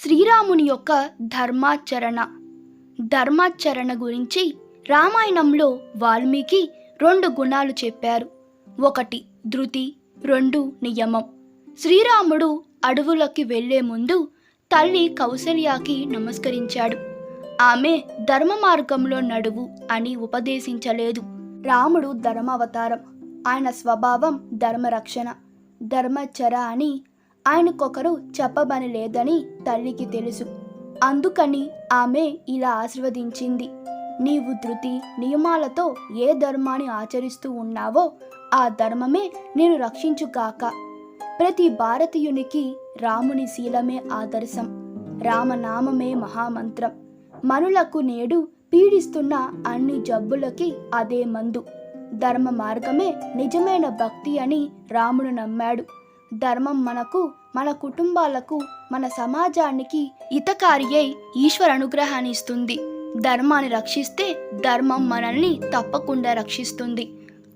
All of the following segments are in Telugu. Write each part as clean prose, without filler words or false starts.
శ్రీరాముని యొక్క ధర్మాచరణ గురించి రామాయణంలో వాల్మీకి 2 గుణాలు చెప్పారు. 1 ధృతి, 2 నియమం. శ్రీరాముడు అడవులకి వెళ్లే ముందు తల్లి కౌసల్యకి నమస్కరించాడు. ఆమె ధర్మ మార్గంలో నడువు అని ఉపదేశించలేదు. రాముడు ధర్మావతారం. ఆయన స్వభావం ధర్మరక్షణ, ధర్మచర అని ఆయనకొకరు చెప్పబని లేదని తల్లికి తెలుసు. అందుకని ఆమె ఇలా ఆశీర్వదించింది: నీవు ధృతి నియమాలతో ఏ ధర్మాన్ని ఆచరిస్తూ ఉన్నావో ఆ ధర్మమే నేను రక్షించుగాక. ప్రతి భారతీయునికి రాముని శీలమే ఆదర్శం, రామనామమే మహామంత్రం. మనులకు నేడు పీడిస్తున్న అన్ని జబ్బులకి అదే మందు. ధర్మ మార్గమే నిజమైన భక్తి అని రాముడు నమ్మాడు. ధర్మం మనకు, మన కుటుంబాలకు, మన సమాజానికి హితకారి అయి ఈశ్వర అనుగ్రహాన్ని ఇస్తుంది. ధర్మాన్ని రక్షిస్తే ధర్మం మనల్ని తప్పకుండా రక్షిస్తుంది.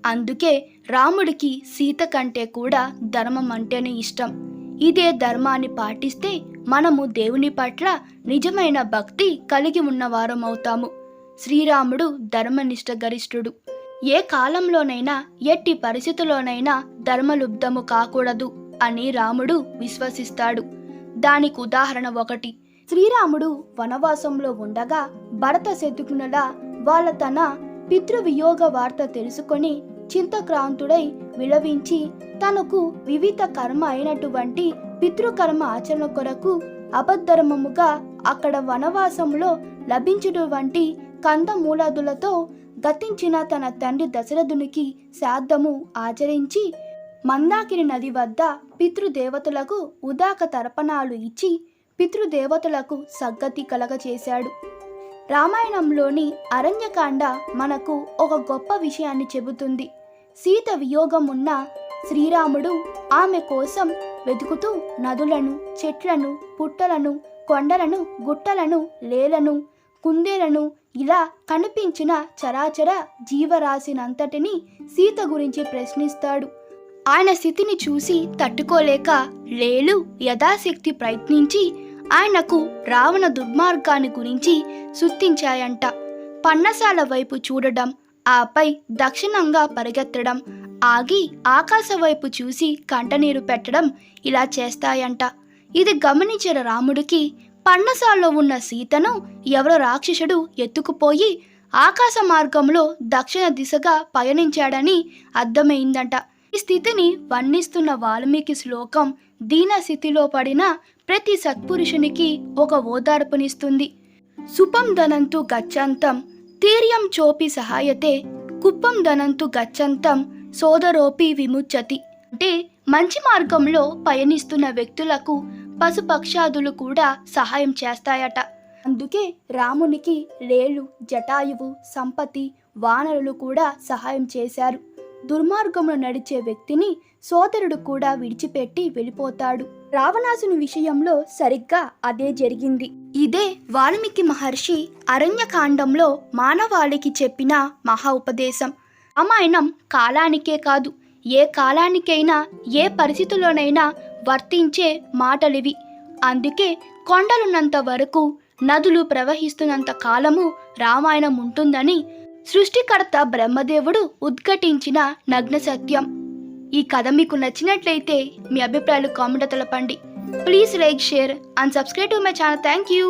అందుకే రాముడికి సీత కంటే కూడా ధర్మం అంటేనే ఇష్టం. ఇదే ధర్మాన్ని పాటిస్తే మనము దేవుని పట్ల నిజమైన భక్తి కలిగి ఉన్నవారం అవుతాము. శ్రీరాముడు ధర్మనిష్ట గరిష్ఠుడు. ఏ కాలంలోనైనా ఎట్టి పరిస్థితుల్లోనైనా ధర్మలుబ్ధము కాకూడదు అని రాముడు విశ్వసిస్తాడు. దానికి ఉదాహరణ 1. శ్రీరాముడు వనవాసంలో ఉండగా భరత శత్రుఘ్నుల వాళ్ళ తన పితృవియోగ వార్త తెలుసుకొని చింతక్రాంతుడై విలవించి తనకు వివిధ కర్మ అయినటువంటి పితృకర్మ ఆచరణ కొరకు అబద్ధర్మముగా అక్కడ వనవాసంలో లభించినటువంటి కందమూలాదులతో గతించిన తన తండ్రి దశరథునికి శ్రాద్ధము ఆచరించి మందాకిని నది వద్ద పితృదేవతలకు ఉదాక తర్పణాలు ఇచ్చి పితృదేవతలకు సద్గతి కలగచేశాడు. రామాయణంలోని అరణ్యకాండ మనకు ఒక గొప్ప విషయాన్ని చెబుతుంది. సీత వియోగం ఉన్న శ్రీరాముడు ఆమె కోసం వెతుకుతూ నదులను, చెట్లను, పుట్టలను, కొండలను, గుట్టలను, లేలను, కుందేలను ఇలా కనిపించిన చరాచర జీవరాశినంతటిని సీత గురించి ప్రశ్నిస్తాడు. ఆయన స్థితిని చూసి తట్టుకోలేక లేలు యథాశక్తి ప్రయత్నించి ఆయనకు రావణ దుర్మార్గాన్ని గురించి సుత్తించాయంట. పన్నసాల వైపు చూడడం, ఆపై దక్షిణంగా పరిగెత్తడం, ఆగి ఆకాశ వైపు చూసి కంటనీరు పెట్టడం ఇలా చేస్తాయంట. ఇది గమనించిన రాముడికి పన్నసాల్లో ఉన్న సీతను ఎవరో రాక్షసుడు ఎత్తుకుపోయి ఆకాశ మార్గంలో దక్షిణ దిశగా పయనించాడని అర్థమైందంట. ఈ స్థితిని వర్ణిస్తున్న వాల్మీకి శ్లోకం దీనస్థితిలో పడిన ప్రతి సత్పురుషునికి ఒక ఓదార్పునిస్తుంది. సుపం ధనంతు గచ్చంతం తీర్యం చోపి సహాయతే కుప్పం ధనంతు గచ్చంతం సోదరోపి విముచ్చతి. అంటే మంచి మార్గంలో పయనిస్తున్న వ్యక్తులకు పశుపక్షాదులు కూడా సహాయం చేస్తాయట. అందుకే రామునికి లేలు, జటాయువు, సంపతి, వానరులు కూడా సహాయం చేశారు. దుర్మార్గంలో నడిచే వ్యక్తిని సోదరుడు కూడా విడిచిపెట్టి వెళ్ళిపోతాడు. రావణాసుని విషయంలో సరిగ్గా అదే జరిగింది. ఇదే వాల్మీకి మహర్షి అరణ్యకాండంలో మానవాళికి చెప్పిన మహా ఉపదేశం. రామాయణం కాలానికే కాదు, ఏ కాలానికైనా ఏ పరిస్థితుల్లోనైనా వర్తించే మాటలివి. అందుకే కొండలున్నంత వరకు, నదులు ప్రవహిస్తున్నంత కాలము రామాయణం ఉంటుందని సృష్టికర్త బ్రహ్మదేవుడు ఉద్ఘటించిన నగ్న సత్యం. ఈ కథ మీకు నచ్చినట్లయితే మీ అభిప్రాయాలు కామెంట్ తెలపండి. Please like, share and subscribe to my channel. Thank you.